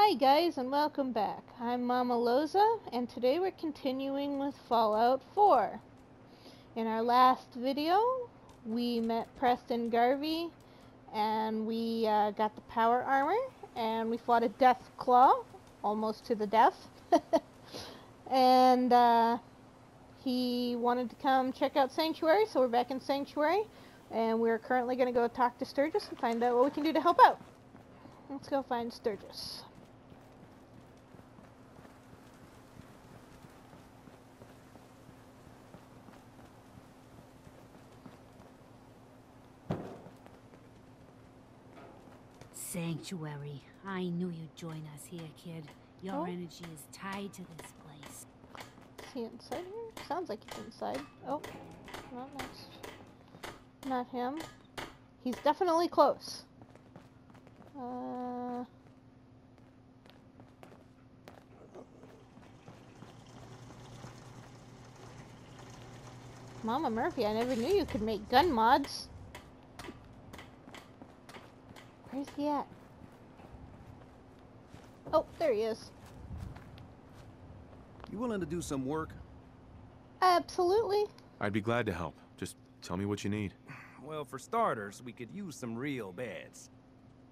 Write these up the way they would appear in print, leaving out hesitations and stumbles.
Hi guys and welcome back. I'm Mama Loza and today we're continuing with Fallout 4. In our last video we met Preston Garvey and we got the power armor and we fought a death claw almost to the death. And he wanted to come check out Sanctuary, so we're back in Sanctuary and we're currently going to go talk to Sturgis and find out what we can do to help out. Let's go find Sturgis. Sanctuary. I knew you'd join us here, kid. Your energy is tied to this place. Is he inside here? Sounds like he's inside. Oh, not next. Not him. He's definitely close. Mama Murphy, I never knew you could make gun mods. Where's he at? Oh, there he is. You willing to do some work? Absolutely. I'd be glad to help. Just tell me what you need. Well, for starters, we could use some real beds.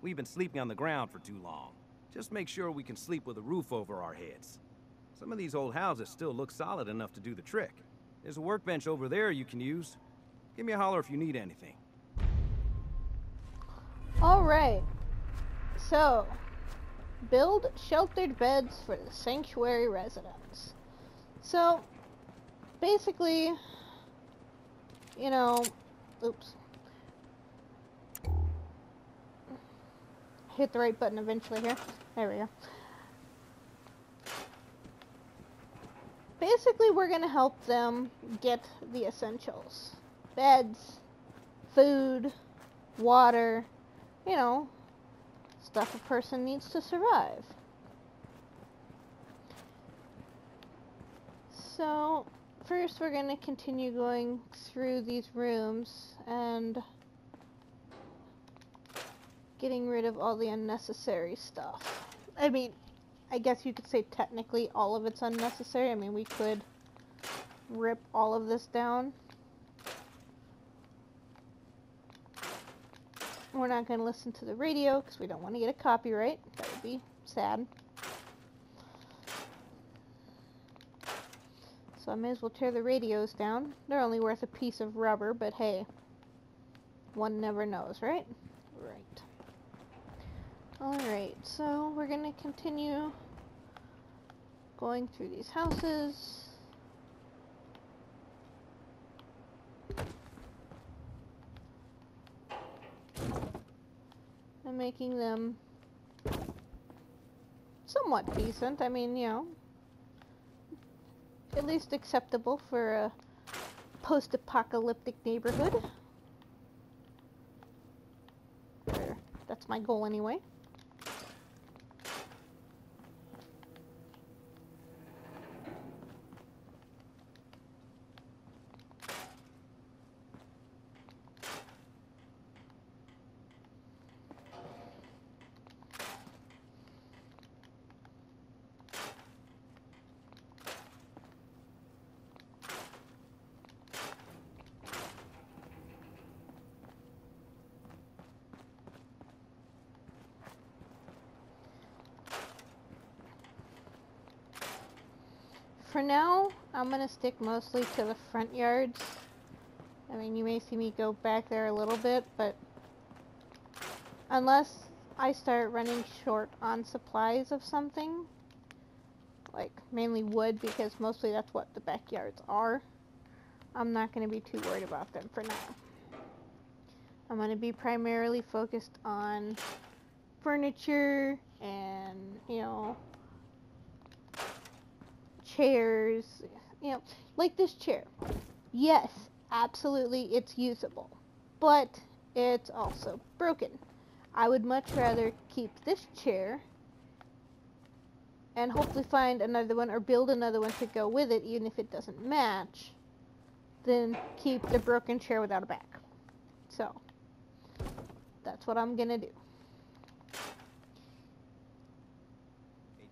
We've been sleeping on the ground for too long. Just make sure we can sleep with a roof over our heads. Some of these old houses still look solid enough to do the trick. There's a workbench over there you can use. Give me a holler if you need anything. Alright. So, build sheltered beds for the Sanctuary residents. So, basically, you know, oops. Hit the right button eventually here. There we go. Basically, we're going to help them get the essentials. Beds, food, water, you know, stuff a person needs to survive. So, first we're going to continue going through these rooms and getting rid of all the unnecessary stuff. I mean, I guess you could say technically all of it's unnecessary. I mean, we could rip all of this down. We're not going to listen to the radio because we don't want to get a copyright. That would be sad. So I may as well tear the radios down. They're only worth a piece of rubber, but hey, one never knows, right? Right. Alright, so we're going to continue going through these houses. And making them somewhat decent. I mean, you know, at least acceptable for a post-apocalyptic neighborhood. That's my goal anyway. For now, I'm going to stick mostly to the front yards. I mean, you may see me go back there a little bit, but unless I start running short on supplies of something, like mainly wood, because mostly that's what the backyards are, I'm not going to be too worried about them for now. I'm going to be primarily focused on furniture and, you know, chairs, you know, like this chair. Yes, absolutely, it's usable, but it's also broken. I would much rather keep this chair and hopefully find another one or build another one to go with it, even if it doesn't match, than keep the broken chair without a back. So, that's what I'm gonna do.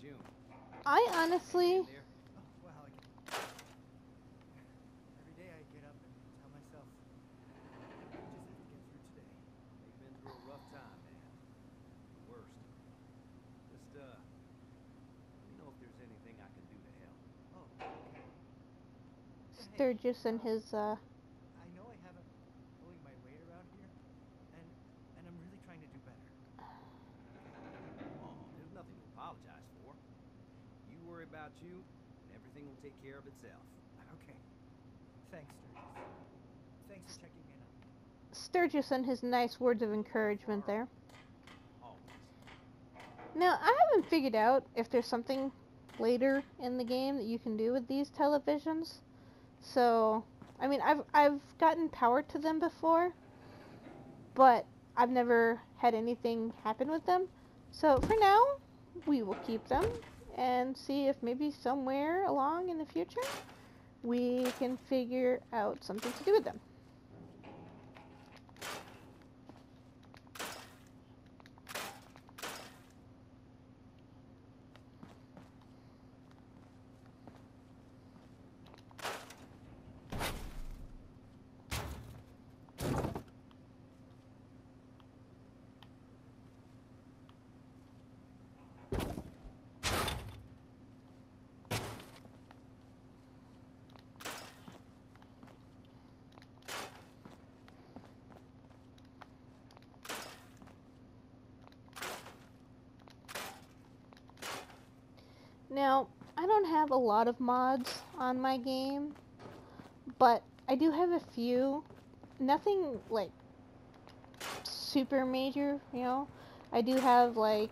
June. I honestly, Oh, well, every day I get up and tell myself, I just have to get through today. They've been through a rough time, man. The worst. Just, let me know if there's anything I can do to help. Oh, okay. Sturgis and his, I know I haven't been pulling my weight around here, and I'm really trying to do better. Oh, there's nothing to apologize for. You worry about you, and everything will take care of itself. Okay. Thanks, Sturgis. Thanks for checking in on me. Sturgis and his nice words of encouragement there. Always. Now, I haven't figured out if there's something later in the game that you can do with these televisions. So, I mean, I've gotten power to them before, but I've never had anything happen with them. So, for now, we will keep them and see if maybe somewhere along in the future we can figure out something to do with them. Now, I don't have a lot of mods on my game, but I do have a few. Nothing like super major, you know. I do have like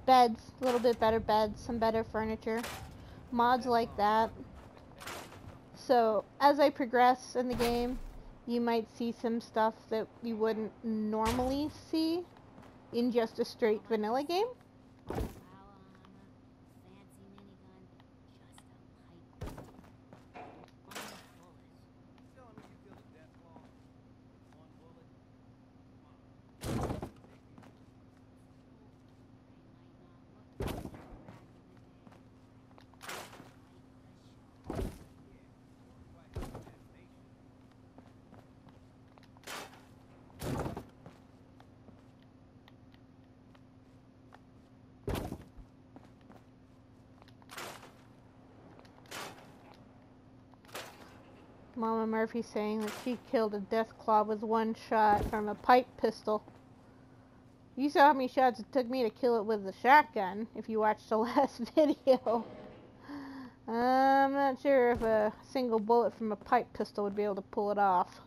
beds, a little bit better beds, some better furniture, mods like that. So as I progress in the game, you might see some stuff that you wouldn't normally see in just a straight vanilla game. Power armor, fancy minigun, just a pipe. One bullet. You telling me you killed a death claw with one bullet? Come on. Take me. They might not look like that back in the day. Quite the show. Yeah, quite an imagination. Mama Murphy saying that she killed a Deathclaw with one shot from a pipe pistol. You saw how many shots it took me to kill it with the shotgun, if you watched the last video. I'm not sure if a single bullet from a pipe pistol would be able to pull it off.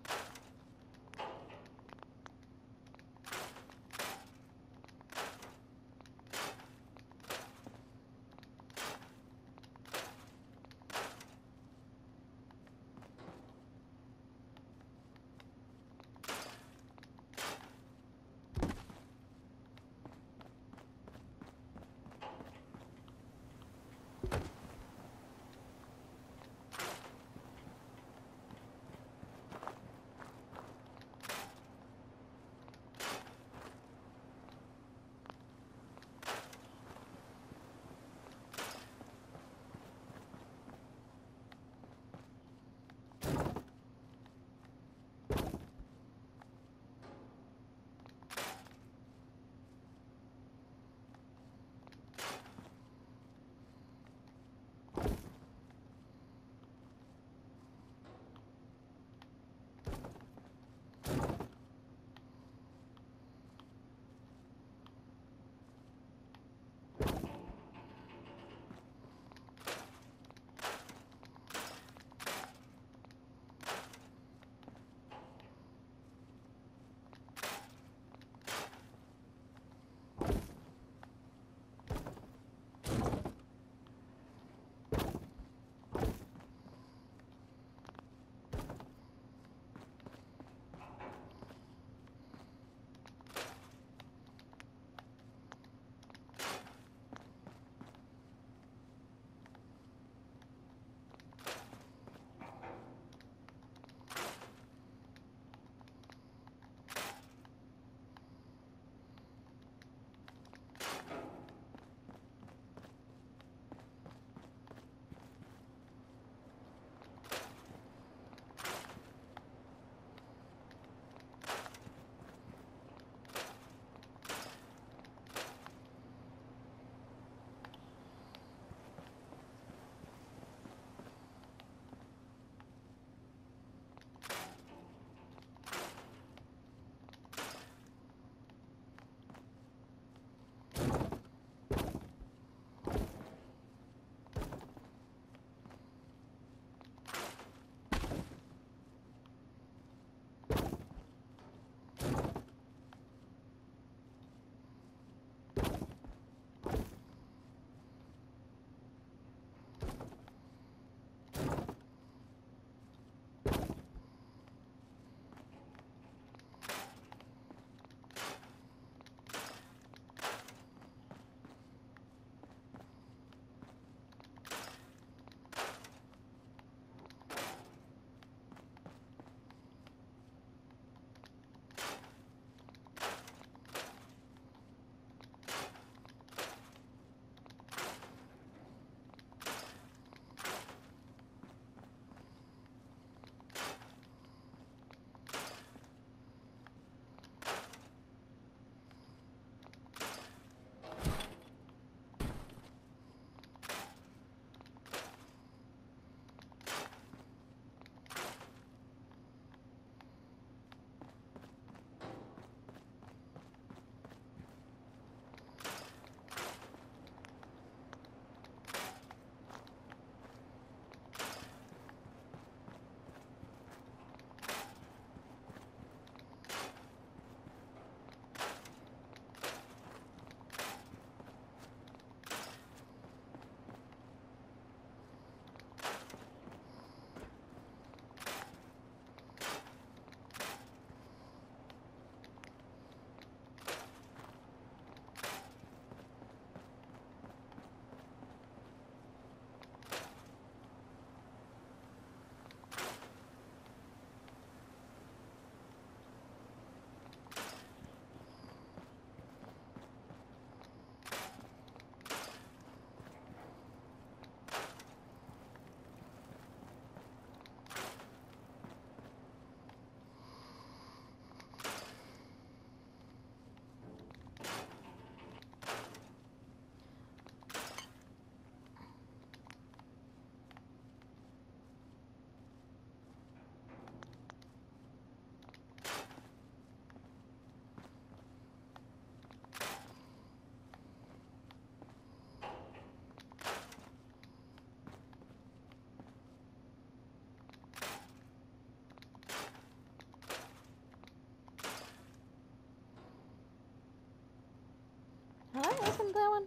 opened that one?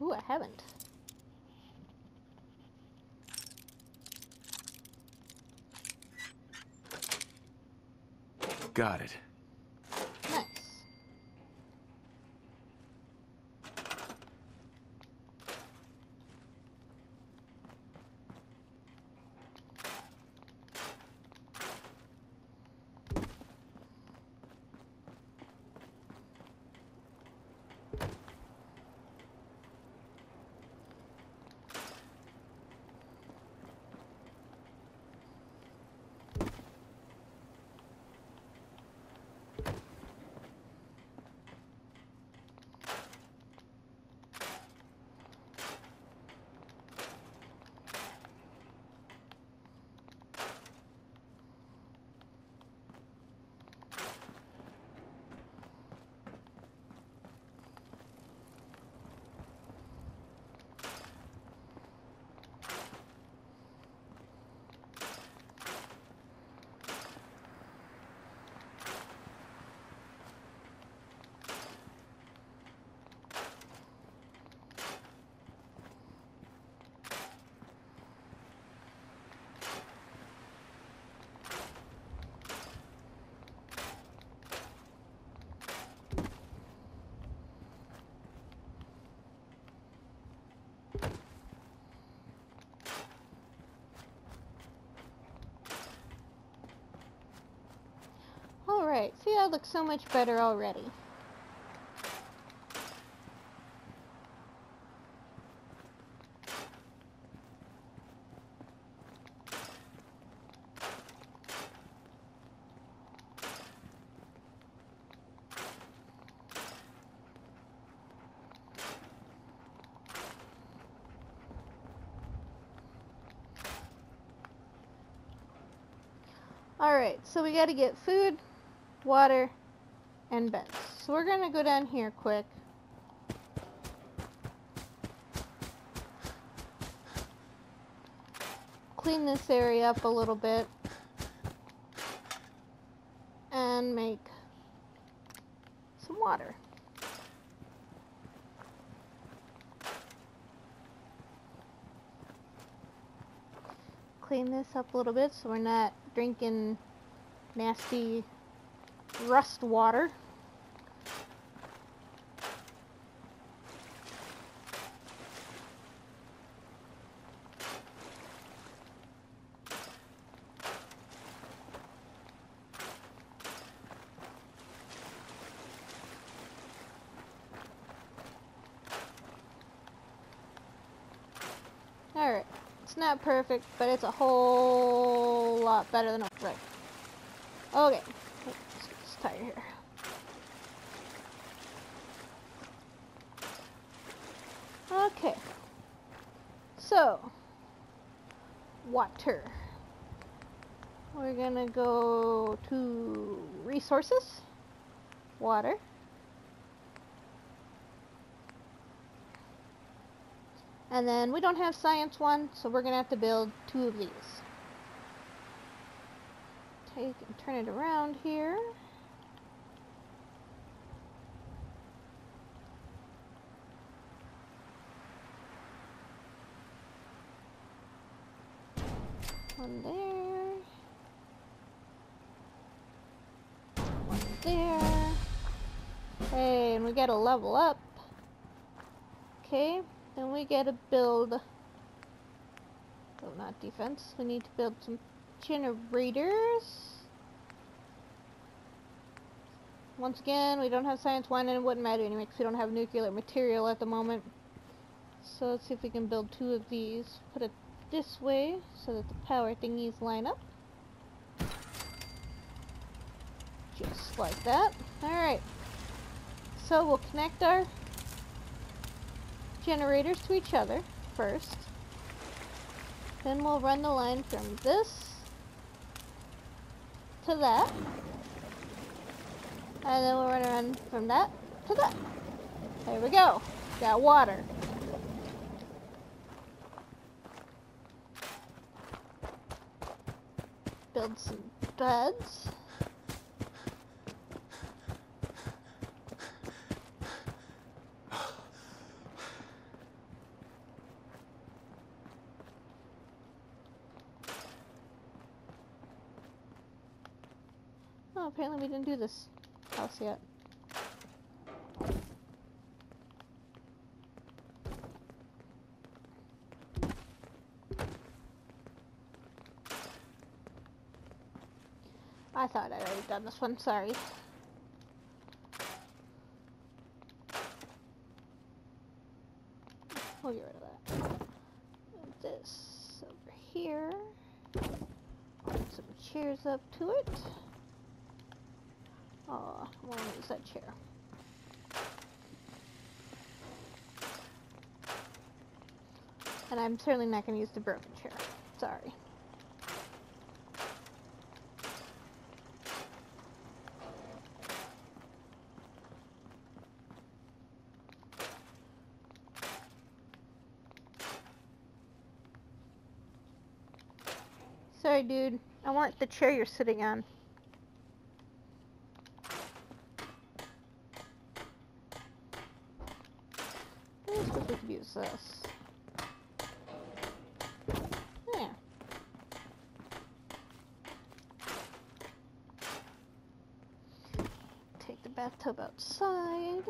Ooh, I haven't. Got it. Nice. Alright, see, that looks so much better already. Alright, so we gotta get food, water, and beds. So we're gonna go down here quick. Clean this area up a little bit. And make some water. Clean this up a little bit so we're not drinking nasty rust water. Alright, it's not perfect, but it's a whole lot better than right. Okay, let's get this tire here. Okay, so water. We're gonna go to resources, water. And then we don't have science 1, so we're gonna have to build 2 of these. Take and turn it around here. One there. One there. Hey, and we gotta level up. Okay, then we gotta build... Oh, not defense. We need to build some generators. Once again, we don't have science 1, and it wouldn't matter anyway because we don't have nuclear material at the moment. So let's see if we can build 2 of these. Put it this way so that the power thingies line up. Just like that. Alright. So we'll connect our generators to each other first. Then we'll run the line from this to that. And then we'll run from that to that. There we go. Got water. Build some beds. apparently we didn't do this house yet. I thought I'd already done this one, sorry. We'll get rid of that. Move this over here. Put some chairs up to it. Oh, I won't use that chair. And I'm certainly not going to use the broken chair. Sorry. Sorry, dude. I want the chair you're sitting on. I suppose we could use this. Yeah. Take the bathtub outside.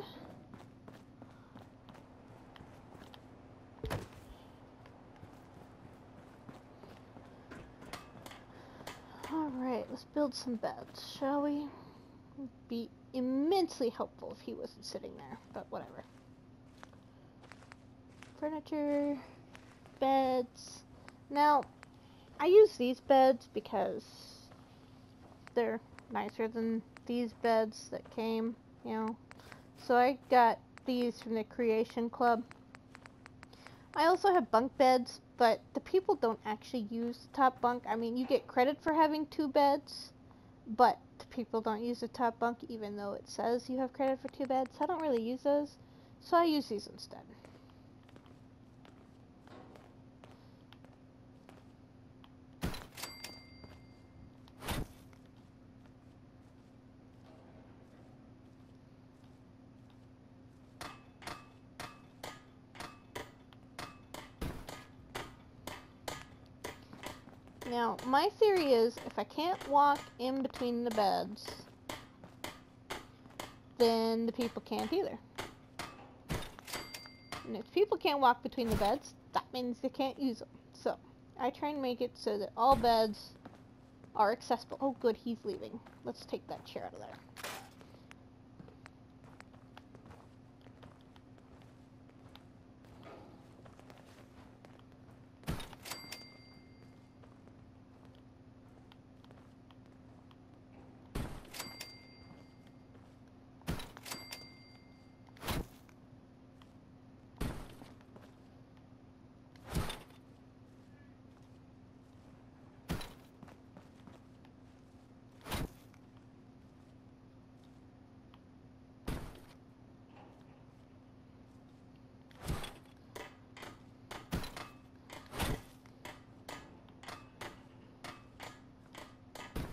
Alright, let's build some beds, shall we? It'd be immensely helpful if he wasn't sitting there, but whatever. Furniture, beds. Now, I use these beds because they're nicer than these beds that came, you know. So I got these from the Creation Club. I also have bunk beds, but the people don't actually use the top bunk. I mean, you get credit for having 2 beds, but the people don't use the top bunk even though it says you have credit for 2 beds. I don't really use those, so I use these instead. Now, my theory is if I can't walk in between the beds, then the people can't either. And if people can't walk between the beds, that means they can't use them. So, I try and make it so that all beds are accessible. Oh good, he's leaving. Let's take that chair out of there.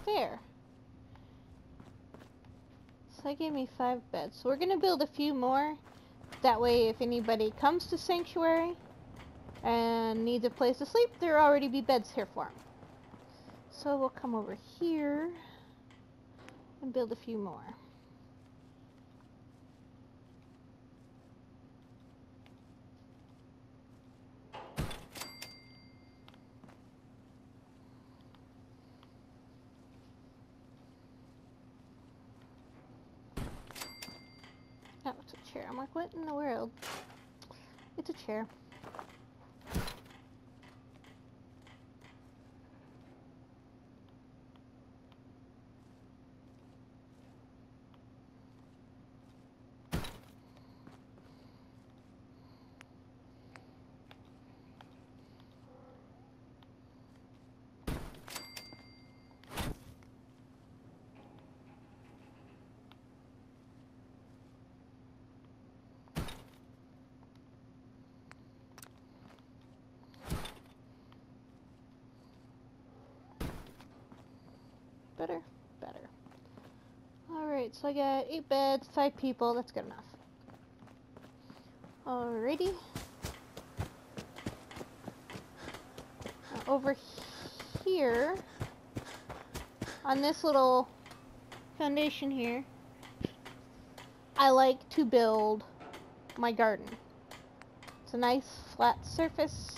There. So that gave me 5 beds. So we're going to build a few more. That way if anybody comes to Sanctuary and needs a place to sleep, there'll already be beds here for them. So we'll come over here and build a few more. Oh, it's a chair. I'm like, what in the world? It's a chair. Better? Better. Alright, so I got 8 beds, 5 people. That's good enough. Alrighty. Over here, on this little foundation here, I like to build my garden. It's a nice flat surface.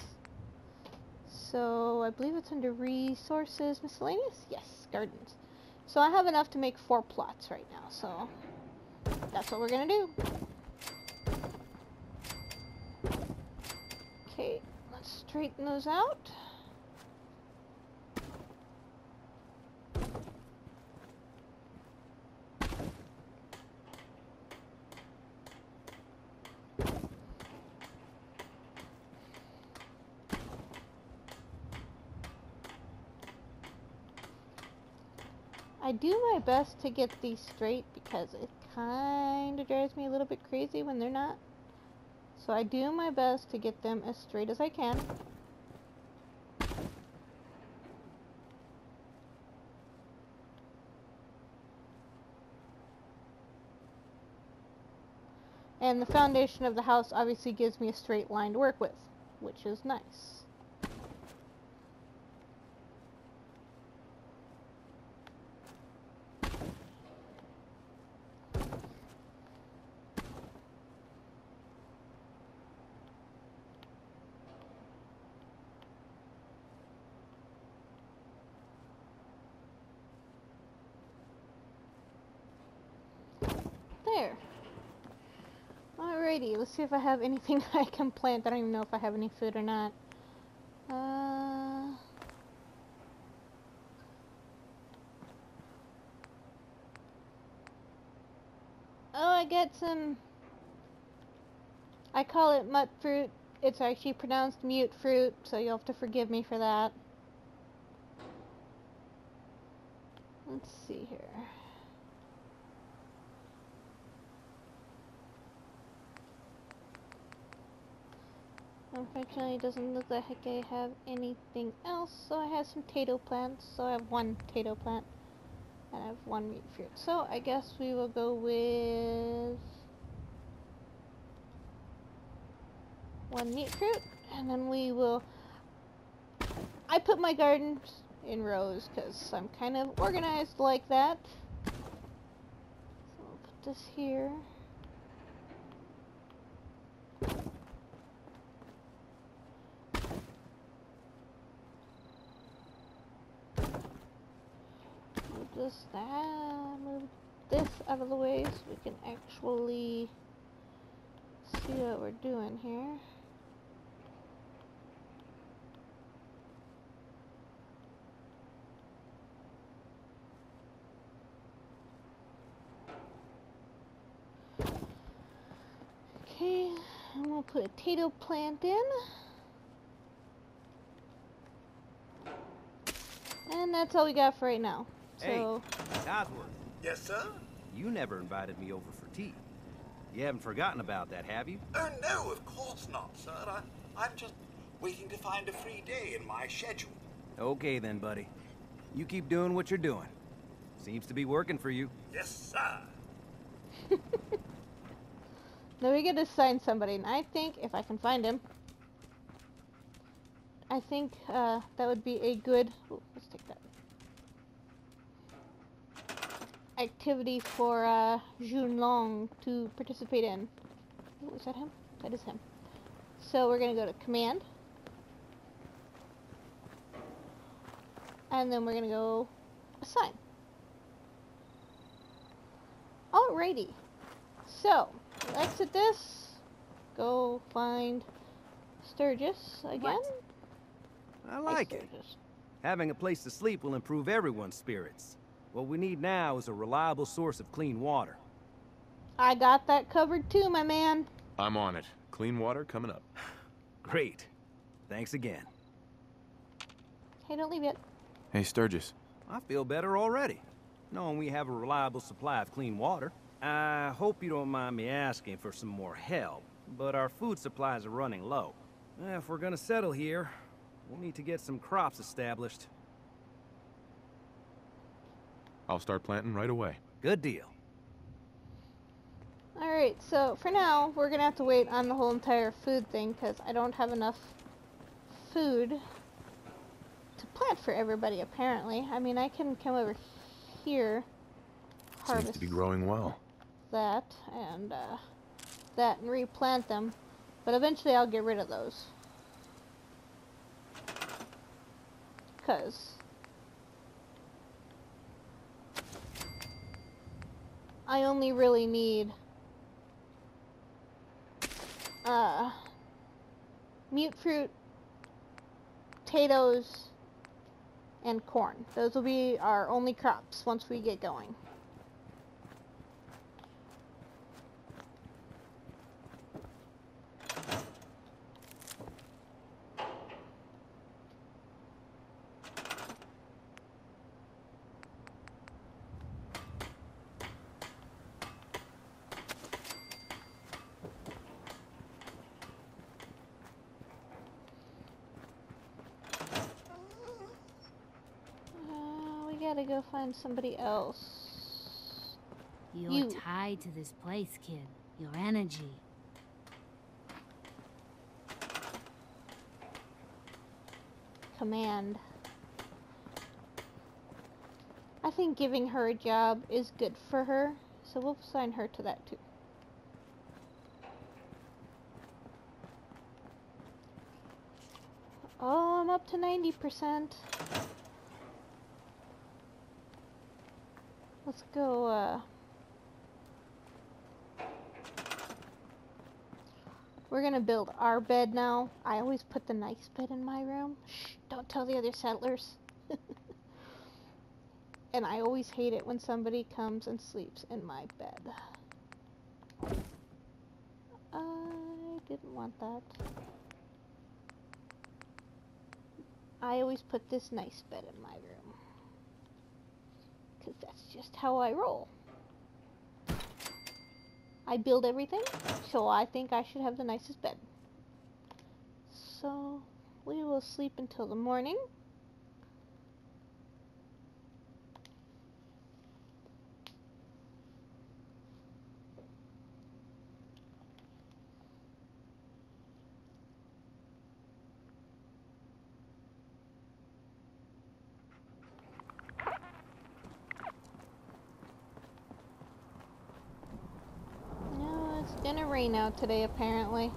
So I believe it's under resources, miscellaneous? Yes, gardens. So I have enough to make 4 plots right now, so that's what we're gonna do. Okay, let's straighten those out. I do my best to get these straight because it kind of drives me a little bit crazy when they're not. So I do my best to get them as straight as I can. And the foundation of the house obviously gives me a straight line to work with, which is nice. There. Alrighty, let's see if I have anything I can plant. I don't even know if I have any food or not. Oh, I get some... I call it mut fruit. It's actually pronounced mute fruit, so you'll have to forgive me for that. Let's see here. Unfortunately, it doesn't look like I have anything else, so I have some potato plants. So I have 1 potato plant, and I have 1 meat fruit. So I guess we will go with 1 meat fruit, and then we will... I put my gardens in rows, because I'm kind of organized like that. So I'll put this here. Move this out of the way so we can actually see what we're doing here. Okay, and we'll put a potato plant in. And that's all we got for right now. So, Hey, Cosworth, Yes, sir? you never invited me over for tea. You haven't forgotten about that, have you? Oh, no, of course not, sir. I'm just waiting to find a free day in my schedule. Okay then, buddy. You keep doing what you're doing. Seems to be working for you. Yes, sir. now we get to assign somebody, and I think if I can find him, I think that would be a good... Ooh, let's take that. Activity for Junlong to participate in. Oh, is that him? That is him. So we're gonna go to command, and then we're gonna go assign. Alrighty. So we'll exit this. Go find Sturgis again. What? I like it. Sturgis. Having a place to sleep will improve everyone's spirits. What we need now is a reliable source of clean water. I got that covered too, my man. I'm on it. Clean water coming up. Great. Thanks again. Hey, don't leave yet. Hey, Sturgis. I feel better already, knowing we have a reliable supply of clean water. I hope you don't mind me asking for some more help, but our food supplies are running low. If we're gonna settle here, we'll need to get some crops established. I'll start planting right away. Good deal. Alright, so for now, we're gonna have to wait on the whole entire food thing, because I don't have enough food to plant for everybody, apparently. I mean, I can come over here Seems to be growing well. that and replant them. But eventually I'll get rid of those. 'Cause I only really need mute fruit, potatoes, and corn. Those will be our only crops once we get going. Gotta go find somebody else. You're tied to this place, kid. Your energy. Command. I think giving her a job is good for her, so we'll assign her to that too. Oh, I'm up to 90%. Let's go, we're gonna build our bed now. I always put the nice bed in my room. Shh, don't tell the other settlers. And I always hate it when somebody comes and sleeps in my bed. I didn't want that. I always put this nice bed in my room. Because that's just how I roll. I build everything, so I think I should have the nicest bed. So, we will sleep until the morning. It's gonna rain out today, apparently.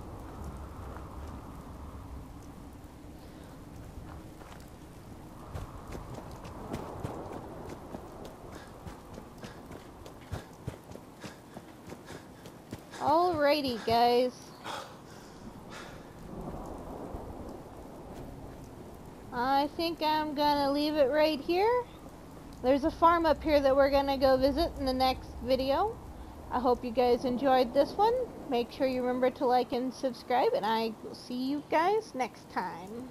Alrighty, guys. I think I'm gonna leave it right here. There's a farm up here that we're gonna go visit in the next video. I hope you guys enjoyed this one. Make sure you remember to like and subscribe, and I will see you guys next time.